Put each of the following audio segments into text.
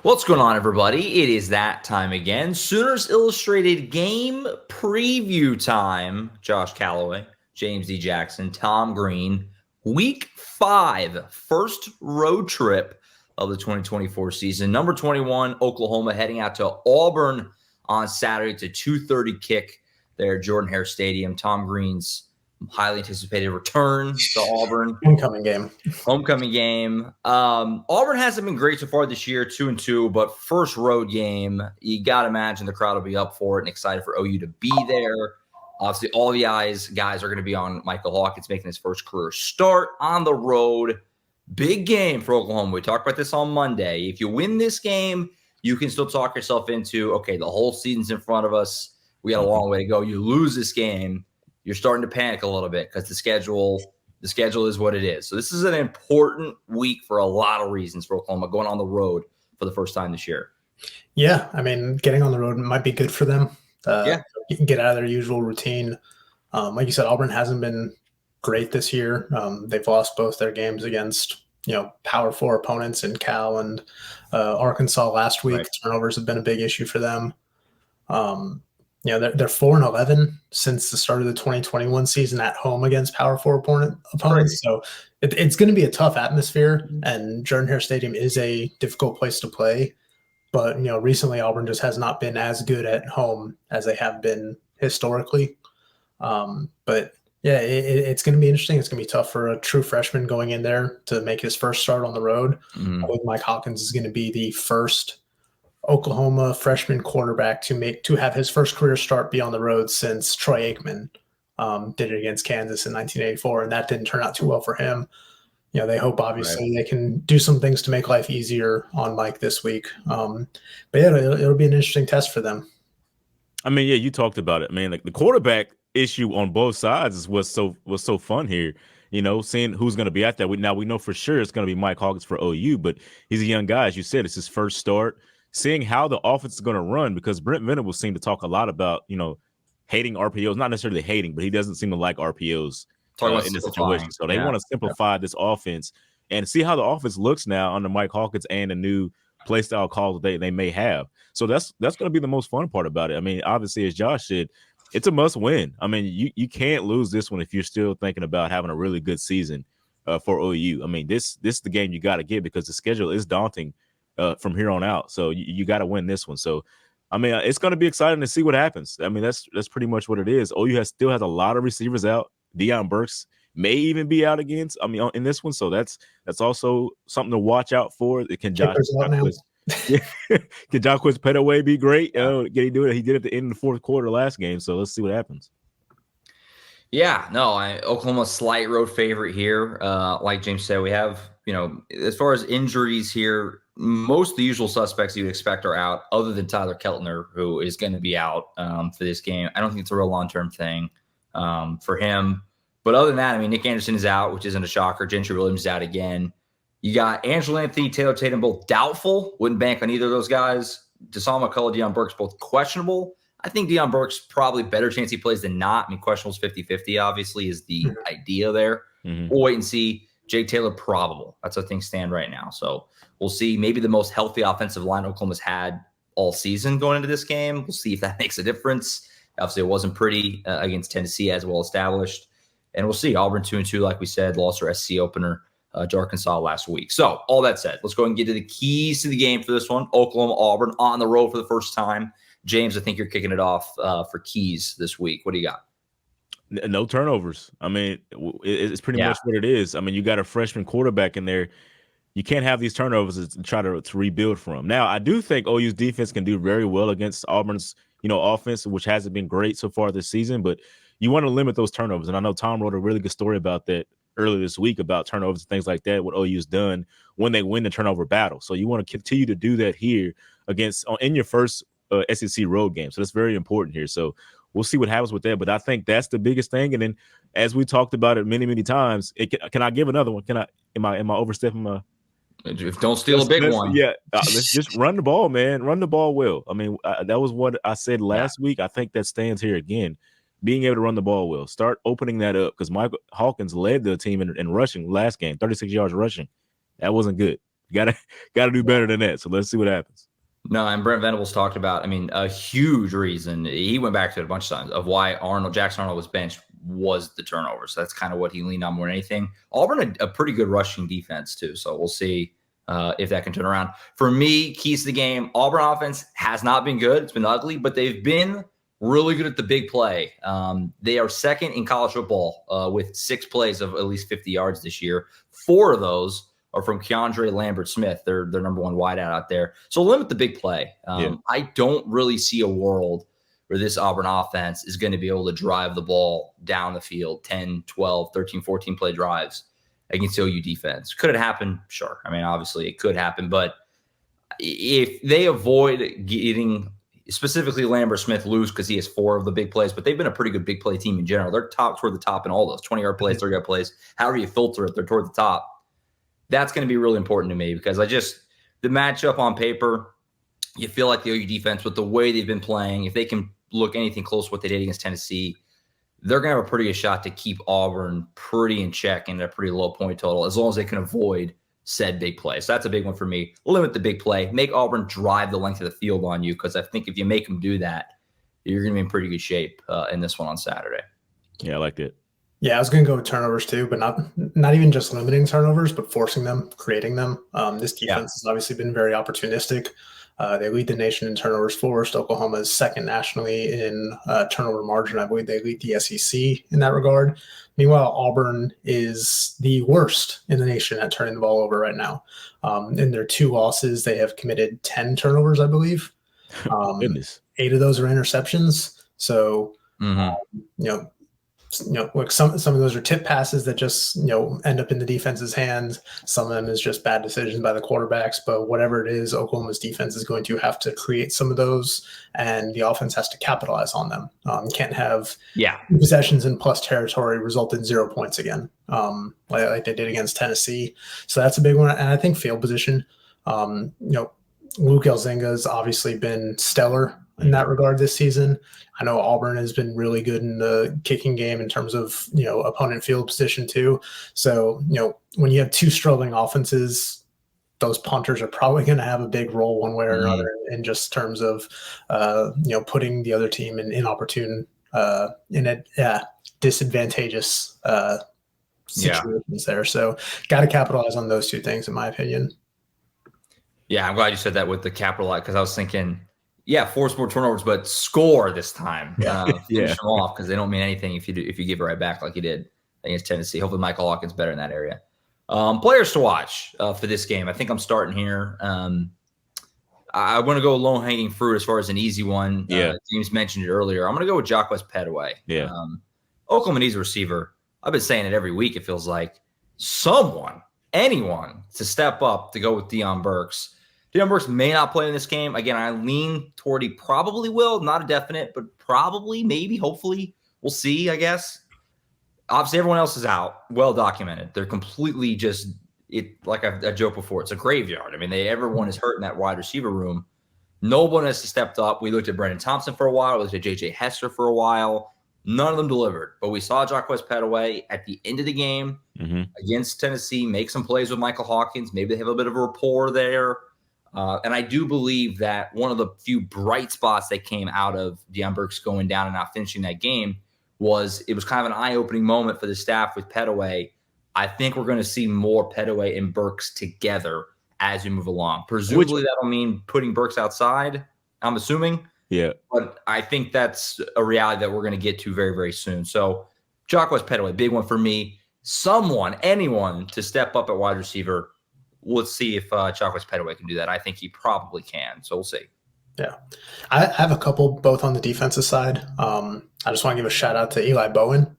What's going on, everybody? It is that time again. Sooners Illustrated game preview time. Josh Callaway, James D. Jackson, Tom Green. Week 5, first road trip of the 2024 season. Number 21, Oklahoma, heading out to Auburn on Saturday. It's a 2:30 kick there at Jordan-Hare Stadium. Tom Green's highly anticipated return to Auburn. Homecoming game. Auburn hasn't been great so far this year, 2-2, but first road game, you got to imagine the crowd will be up for it and excited for OU to be there. Obviously, all the guys are going to be on Michael Hawkins making his first career start on the road. Big game for Oklahoma. We talked about this on Monday. If you win this game, you can still talk yourself into, okay, the whole season's in front of us. We got a long way to go. You lose this game, you're starting to panic a little bit because the schedule is what it is. So this is an important week for a lot of reasons for Oklahoma going on the road for the first time this year. Yeah, I mean, getting on the road might be good for them. Get out of their usual routine. Like you said, Auburn hasn't been great this year. They've lost both their games against Power 4 opponents in Cal and Arkansas last week. Right. Turnovers have been a big issue for them. They're 4-11 since the start of the 2021 season at home against Power 4 opponents. Right. So it's going to be a tough atmosphere, and Jordan-Hare Stadium is a difficult place to play. But recently Auburn just has not been as good at home as they have been historically. But yeah, it's going to be interesting. It's going to be tough for a true freshman going in there to make his first start on the road. I think Mike Hawkins is going to be the first Oklahoma freshman quarterback to have his first career start be on the road since Troy Aikman did it against Kansas in 1984, and that didn't turn out too well for him. They hope obviously they can do some things to make life easier on Mike this week. But yeah, it'll be an interesting test for them. I mean, yeah, you talked about it, man. Like the quarterback issue on both sides was so fun here. Seeing who's going to be at that. Now we know for sure it's going to be Mike Hawkins for OU, but he's a young guy, as you said. It's his first start. Seeing how the offense is going to run, because Brent Venables seemed to talk a lot about, hating RPOs, not necessarily hating, but he doesn't seem to like RPOs in this situation. So they want to simplify this offense and see how the offense looks now under Mike Hawkins and the new play style calls they may have. So that's going to be the most fun part about it. I mean, obviously, as Josh said, it's a must win. I mean, you can't lose this one if you're still thinking about having a really good season for OU. I mean, this is the game you got to get because the schedule is daunting from here on out. So you got to win this one. So, I mean, it's going to be exciting to see what happens. I mean, that's pretty much what it is. OU still has a lot of receivers out. Deion Burks may even be out in this one. So that's also something to watch out for. Can Jacquizz Pettaway be great? Can he do it? He did it at the end of the fourth quarter last game. So let's see what happens. Yeah, no, Oklahoma's slight road favorite here. Like James said, we have, as far as injuries here, most of the usual suspects you'd expect are out, other than Tyler Keltner, who is going to be out for this game. I don't think it's a real long-term thing for him. But other than that, I mean, Nick Anderson is out, which isn't a shocker. Gentry Williams is out again. You got Angelo Anthony, Taylor Tatum, both doubtful. Wouldn't bank on either of those guys. Deshaun McCullough, Deion Burks, both questionable. I think Deion Burks probably better chance he plays than not. I mean, questionable is 50-50, obviously, is the idea there. We'll wait and see. Jake Taylor, probable. That's how things stand right now. So we'll see. Maybe the most healthy offensive line Oklahoma's had all season going into this game. We'll see if that makes a difference. Obviously, it wasn't pretty against Tennessee, as well established. And we'll see. Auburn 2-2, like we said, lost their SC opener to Arkansas last week. So all that said, let's go ahead and get to the keys to the game for this one. Oklahoma, Auburn on the road for the first time. James, I think you're kicking it off for keys this week. What do you got? No turnovers. I mean, it's pretty much what it is. I mean, you got a freshman quarterback in there. You can't have these turnovers to try to rebuild from. Now, I do think OU's defense can do very well against Auburn's, offense, which hasn't been great so far this season, but you want to limit those turnovers. And I know Tom wrote a really good story about that earlier this week about turnovers and things like that, what OU's done when they win the turnover battle. So you want to continue to do that here in your first SEC road game. So that's very important here. So we'll see what happens with that. But I think that's the biggest thing. And then as we talked about it many, many times, can I give another one? Am I overstepping my? Don't steal a big one. Yeah, let's just run the ball, man. Run the ball well. I mean, that was what I said last week. I think that stands here again. Being able to run the ball well. Start opening that up because Michael Hawkins led the team in rushing last game, 36 yards rushing. That wasn't good. Gotta do better than that. So let's see what happens. No, and Brent Venables talked about, I mean, a huge reason, he went back to it a bunch of times, of why Jackson Arnold was benched was the turnovers. That's kind of what he leaned on more than anything. Auburn had a pretty good rushing defense too, so we'll see if that can turn around. For me, keys to the game, Auburn offense has not been good. It's been ugly, but they've been really good at the big play. They are second in college football with 6 plays of at least 50 yards this year. 4 of those are from Keandre Lambert-Smith. They're number 1 wideout out there. So limit the big play. I don't really see a world where this Auburn offense is going to be able to drive the ball down the field 10, 12, 13, 14 play drives against the OU defense. Could it happen? Sure. I mean, obviously it could happen, but if they avoid getting specifically Lambert-Smith loose because he has 4 of the big plays, but they've been a pretty good big play team in general. They're toward the top in all those 20-yard plays, 30-yard plays, however you filter it, they're toward the top. That's going to be really important to me because the matchup on paper, you feel like the OU defense with the way they've been playing, if they can look anything close to what they did against Tennessee, they're going to have a pretty good shot to keep Auburn pretty in check and a pretty low point total as long as they can avoid said big play. So that's a big one for me. Limit the big play. Make Auburn drive the length of the field on you because I think if you make them do that, you're going to be in pretty good shape in this one on Saturday. Yeah, I like that. Yeah, I was going to go with turnovers too, but not even just limiting turnovers, but forcing them, creating them. This defense has obviously been very opportunistic. They lead the nation in turnovers forced. Oklahoma is second nationally in turnover margin. I believe they lead the SEC in that regard. Meanwhile, Auburn is the worst in the nation at turning the ball over right now. In their 2 losses, they have committed 10 turnovers, I believe. Goodness. 8 of those are interceptions. So, like some of those are tip passes that just end up in the defense's hands. Some of them is just bad decisions by the quarterbacks. But whatever it is, Oklahoma's defense is going to have to create some of those, and the offense has to capitalize on them. Can't have possessions in plus territory result in 0 points again, like they did against Tennessee. So that's a big one. And I think field position. Luke Elzinga has obviously been stellar in that regard this season. I know Auburn has been really good in the kicking game in terms of, opponent field position too. So, when you have 2 struggling offenses, those punters are probably going to have a big role one way or another in just terms of, putting the other team in inopportune, disadvantageous situations there. So got to capitalize on those 2 things, in my opinion. Yeah, I'm glad you said that with the capitalize because I was thinking, force more turnovers, but score this time. Finish them off because they don't mean anything if you give it right back like you did against Tennessee. Hopefully, Michael Hawkins better in that area. Players to watch for this game. I think I'm starting here. I want to go low hanging fruit as far as an easy one. James mentioned it earlier. I'm going to go with Jacquez Petaway. Oklahoma needs a receiver. I've been saying it every week. It feels like anyone to step up to go with Deion Burks. Deion Burks may not play in this game. Again, I lean toward he probably will. Not a definite, but probably, maybe, hopefully. We'll see, I guess. Obviously, everyone else is out. Well documented. They're completely like I joked before, it's a graveyard. I mean, everyone is hurt in that wide receiver room. No one has stepped up. We looked at Brendan Thompson for a while. We looked at J.J. Hester for a while. None of them delivered. But we saw Jacquez Petaway at the end of the game against Tennessee make some plays with Michael Hawkins. Maybe they have a bit of a rapport there. And I do believe that one of the few bright spots that came out of Deion Burks going down and not finishing that game was kind of an eye-opening moment for the staff with Petaway. I think we're going to see more Petaway and Burks together as we move along. Presumably that'll mean putting Burks outside, I'm assuming. Yeah. But I think that's a reality that we're going to get to very, very soon. So Jacquez Petaway, big one for me. Anyone to step up at wide receiver. Let's see if Jacquez Petaway can do that. I think he probably can. So we'll see. Yeah. I have a couple both on the defensive side. I just want to give a shout out to Eli Bowen.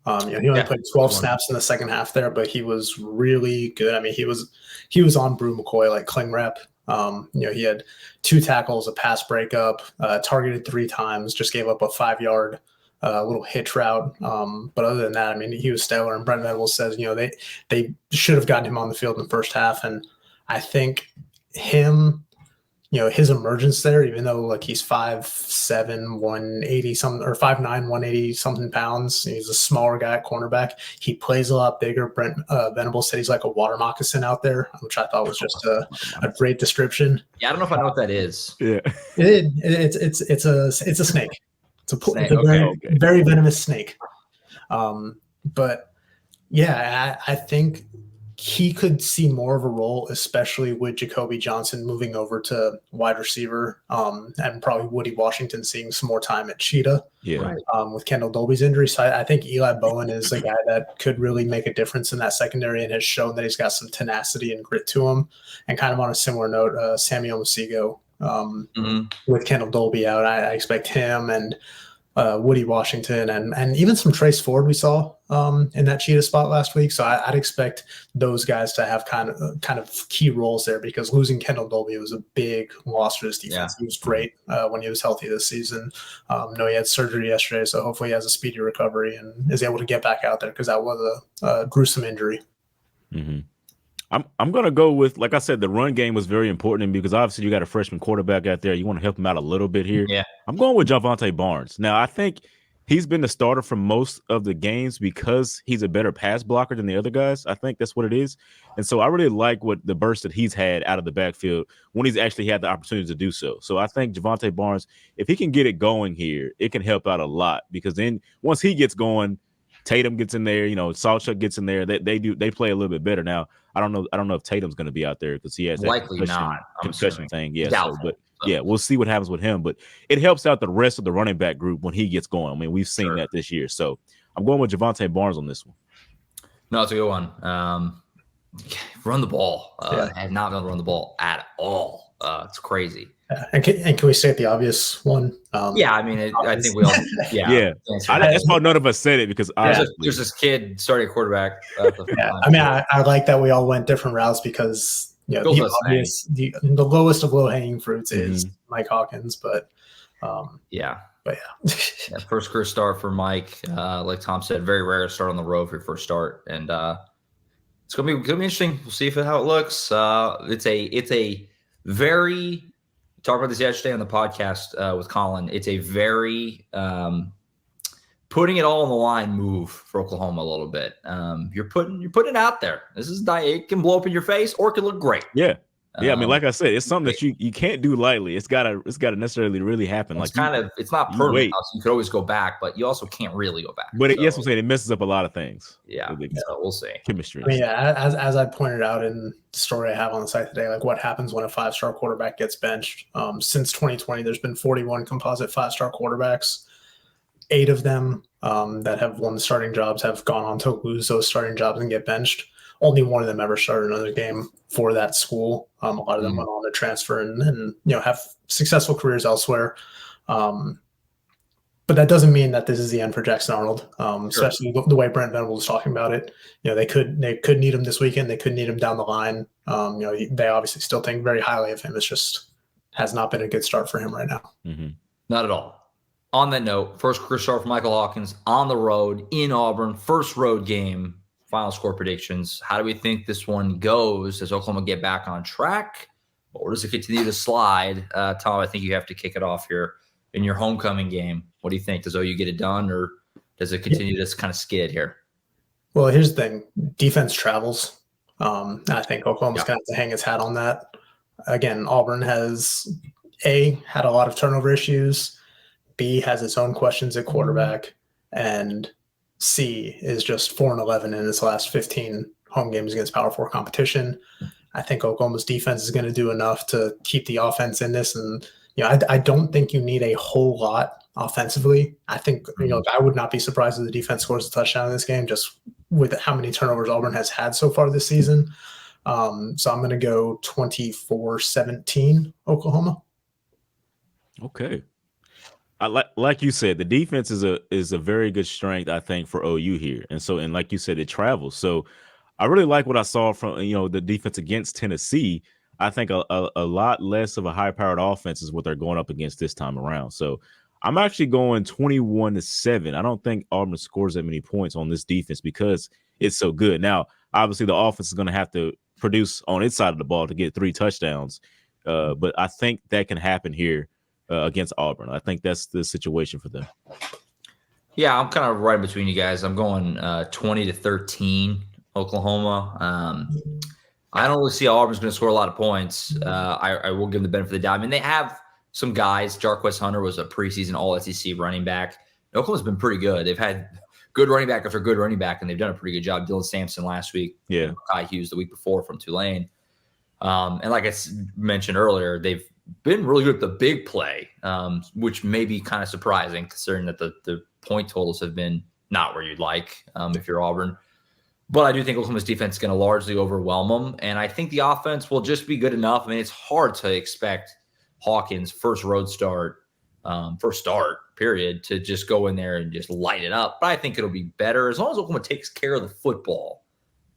He only played 12 snaps in the second half there, but he was really good. I mean, he was on Brew McCoy like cling rep. He had 2 tackles, a pass breakup, targeted 3 times, just gave up a 5-yard little hitch route. But other than that, I mean, he was stellar. And Brent Venables says, they should have gotten him on the field in the first half. And I think him, his emergence there, even though like he's 5'7", 180 something, or 5'9", 180 something pounds. He's a smaller guy at cornerback. He plays a lot bigger. Brent Venables said he's like a water moccasin out there, which I thought was just a great description. Yeah, I don't know if I know what that is. Yeah, it's a snake. It's a very venomous snake. But yeah, I think he could see more of a role, especially with Jacoby Johnson moving over to wide receiver, and probably Woody Washington seeing some more time at Cheetah. Yeah. With Kendall Dolby's injury. So I think Eli Bowen is a guy that could really make a difference in that secondary and has shown that he's got some tenacity and grit to him. And kind of on a similar note, Samuel Masigo, with Kendall Dolby out, I expect him and Woody Washington and even some Trace Ford we saw in that Cheetah spot last week. So I'd expect those guys to have kind of key roles there, because losing Kendall Dolby was a big loss for this defense. Yeah. He was great when he was healthy this season. No, he had surgery yesterday, so hopefully he has a speedy recovery and is able to get back out there, because that was a gruesome injury. Mm-hmm. I'm going to go with, like I said, the run game was very important because obviously you got a freshman quarterback out there. You want to help him out a little bit here. Yeah. I'm going with Javonte Barnes. Now, I think he's been the starter for most of the games because he's a better pass blocker than the other guys. I think that's what it is. And so I really like what the burst that he's had out of the backfield when he's actually had the opportunity to do so. So I think Javonte Barnes, if he can get it going here, it can help out a lot, because then once he gets going, Tatum gets in there, Sawchuk gets in there. They play a little bit better. Now, I don't know if Tatum's going to be out there because he has that likely concussion thing. Yeah, yeah, we'll see what happens with him. But it helps out the rest of the running back group when he gets going. I mean, we've seen that this year. So I'm going with Javonte Barnes on this one. No, it's a good one. Run the ball. I have not been able to run the ball at all. It's crazy. And can we state the obvious one? Yeah, I mean, I think we all. Yeah, that's why none of us said it, because there's this kid starting quarterback. I mean, I like that we all went different routes, because the lowest of low hanging fruits is Mike Hawkins, but first career start for Mike. Like Tom said, very rare to start on the road for your first start, and it's gonna be interesting. We'll see how it looks. It's a very. Talked about this yesterday on the podcast with Colin. It's a very putting it all on the line move for Oklahoma a little bit. You're putting it out there. This is it can blow up in your face, or it can look great. Yeah. I mean, like I said, it's something that you can't do lightly. It's gotta necessarily really happen. It's it's not permanent. So you could always go back, but you also can't really go back. But I'm saying it messes up a lot of things. Yeah, so we'll see. Chemistry. I mean, as I pointed out in the story I have on the site today, like what happens when a 5-star quarterback gets benched. Since 2020, there's been 41 composite 5-star quarterbacks. 8 of them that have won the starting jobs have gone on to lose those starting jobs and get benched. Only one of them ever started another game for that school. A lot of them went on to transfer and have successful careers elsewhere. But that doesn't mean that this is the end for Jackson Arnold, especially the way Brent Venables was talking about it. They could need him this weekend. They could need him down the line. They obviously still think very highly of him. It's just has not been a good start for him right now. Mm-hmm. Not at all. On that note, first career start for Michael Hawkins on the road in Auburn, first road game. Final score predictions. How do we think this one goes? Does Oklahoma get back on track, or does it continue to slide? Tom, I think you have to kick it off here in your homecoming game. What do you think? Does OU get it done, or does it continue to kind of skid here? Well, here's the thing. Defense travels. I think Oklahoma's going to have to hang its hat on that. Again, Auburn has, A, had a lot of turnover issues, B, has its own questions at quarterback, and C is just 4-11 in its last 15 home games against Power 4 competition. I think Oklahoma's defense is going to do enough to keep the offense in this. And, I don't think you need a whole lot offensively. I think, I would not be surprised if the defense scores a touchdown in this game, just with how many turnovers Auburn has had so far this season. So I'm going to go 24-17 Oklahoma. Okay. Like you said, the defense is a very good strength, I think, for OU here, and like you said, it travels. So I really like what I saw from the defense against Tennessee. I think a lot less of a high-powered offense is what they're going up against this time around. So I'm actually going 21-7. I don't think Auburn scores that many points on this defense because it's so good. Now, obviously, the offense is going to have to produce on its side of the ball to get 3 touchdowns. But I think that can happen here against Auburn. I think that's the situation for them. Yeah, I'm kind of right between you guys. I'm going 20-13 Oklahoma. I don't really see how Auburn's going to score a lot of points. I will give them the benefit of the doubt. I mean, they have some guys. Jarquez Hunter was a preseason All-SEC running back. Oklahoma's been pretty good. They've had good running back after good running back, and they've done a pretty good job. Dylan Sampson last week. Yeah. Kai Hughes the week before from Tulane. And like I mentioned earlier, they've been really good at the big play, which may be kind of surprising considering that the point totals have been not where you'd like if you're Auburn. But I do think Oklahoma's defense is going to largely overwhelm them. And I think the offense will just be good enough. I mean, it's hard to expect Hawkins' first start, period, to just go in there and just light it up. But I think it'll be better. As long as Oklahoma takes care of the football,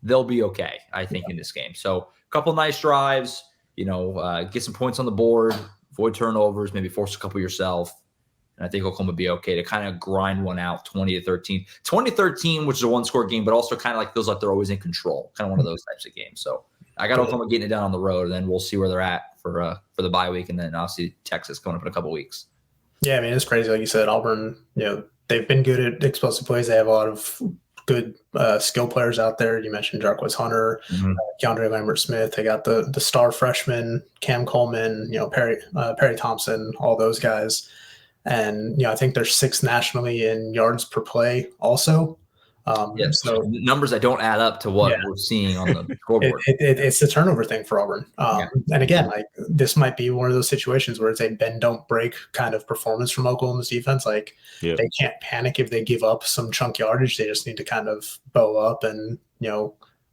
they'll be okay, I think, in this game. So a couple nice drives, get some points on the board, avoid turnovers, maybe force a couple yourself. And I think Oklahoma will be okay to kind of grind one out 20-13. 20-13, which is a one-score game, but also kind of like feels like they're always in control, kind of one of those types of games. So I got Oklahoma getting it done on the road, and then we'll see where they're at for the bye week, and then obviously Texas coming up in a couple weeks. Yeah, I mean, it's crazy. Like you said, Auburn, they've been good at explosive plays. They have a lot of good skill players out there. You mentioned Jarquez Hunter, Keandre Lambert-Smith. They got the star freshman, Cam Coleman, Perry Thompson, all those guys. And, I think they're sixth nationally in yards per play also. So numbers that don't add up to what we're seeing on the scoreboard. It's the turnover thing for Auburn. And again, like this might be one of those situations where it's a bend don't break kind of performance from Oklahoma's defense. Like they can't panic if they give up some chunk yardage. They just need to kind of bow up and,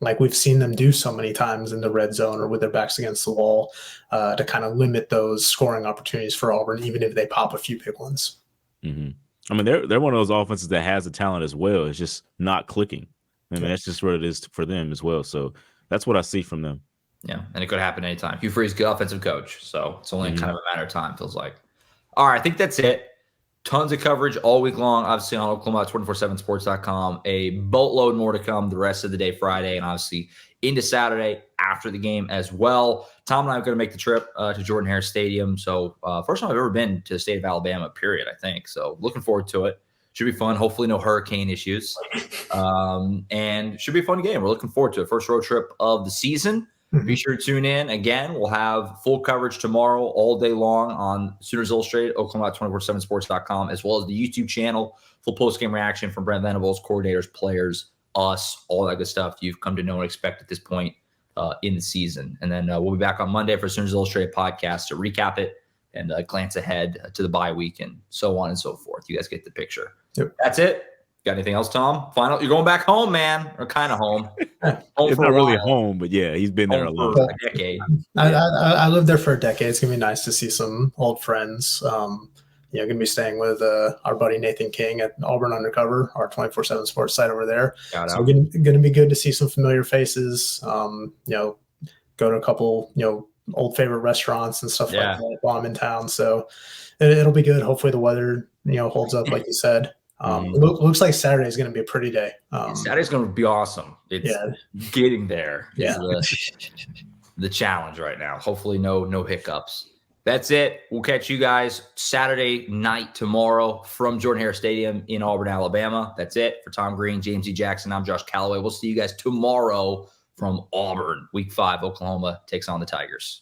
like we've seen them do so many times in the red zone or with their backs against the wall to kind of limit those scoring opportunities for Auburn, even if they pop a few big ones. Mm-hmm. I mean, they're one of those offenses that has the talent as well. It's just not clicking. I mean, that's just what it is for them as well. So that's what I see from them. Yeah, and it could happen anytime. Hugh Freeze, good offensive coach. So it's only kind of a matter of time, feels like. All right, I think that's it. Tons of coverage all week long, obviously on Oklahoma247sports.com. A boatload more to come the rest of the day Friday, and obviously into Saturday after the game as well. Tom and I are going to make the trip to Jordan-Hare Stadium. So first time I've ever been to the state of Alabama, period, I think. So looking forward to it. Should be fun. Hopefully no hurricane issues. And should be a fun game. We're looking forward to it. First road trip of the season. Be sure to tune in. Again, we'll have full coverage tomorrow all day long on Sooners Illustrated, Oklahoma247sports.com, as well as the YouTube channel. Full post-game reaction from Brent Venables, coordinators, players, us, all that good stuff you've come to know and expect at this point in the season. And then we'll be back on Monday for Sooners Illustrated podcast to recap it and glance ahead to the bye week and so on and so forth. You guys get the picture. Yep. That's it. Got anything else, Tom? Final? You're going back home, man, or kind of home. It's not really home, but yeah, he's been there a long time. A decade. I lived there for a decade. It's gonna be nice to see some old friends. Gonna be staying with our buddy Nathan King at Auburn Undercover, our 24/7 sports site over there. So gonna be good to see some familiar faces. Go to a couple, old favorite restaurants and stuff like that while I'm in town. So it'll be good. Hopefully the weather, holds up like you said. Looks like Saturday is going to be a pretty day. Saturday's going to be awesome. It's getting there. Yeah. The challenge right now. Hopefully no hiccups. That's it. We'll catch you guys Saturday night tomorrow from Jordan-Hare Stadium in Auburn, Alabama. That's it. For Tom Green, James E. Jackson, I'm Josh Callaway. We'll see you guys tomorrow from Auburn. Week 5, Oklahoma takes on the Tigers.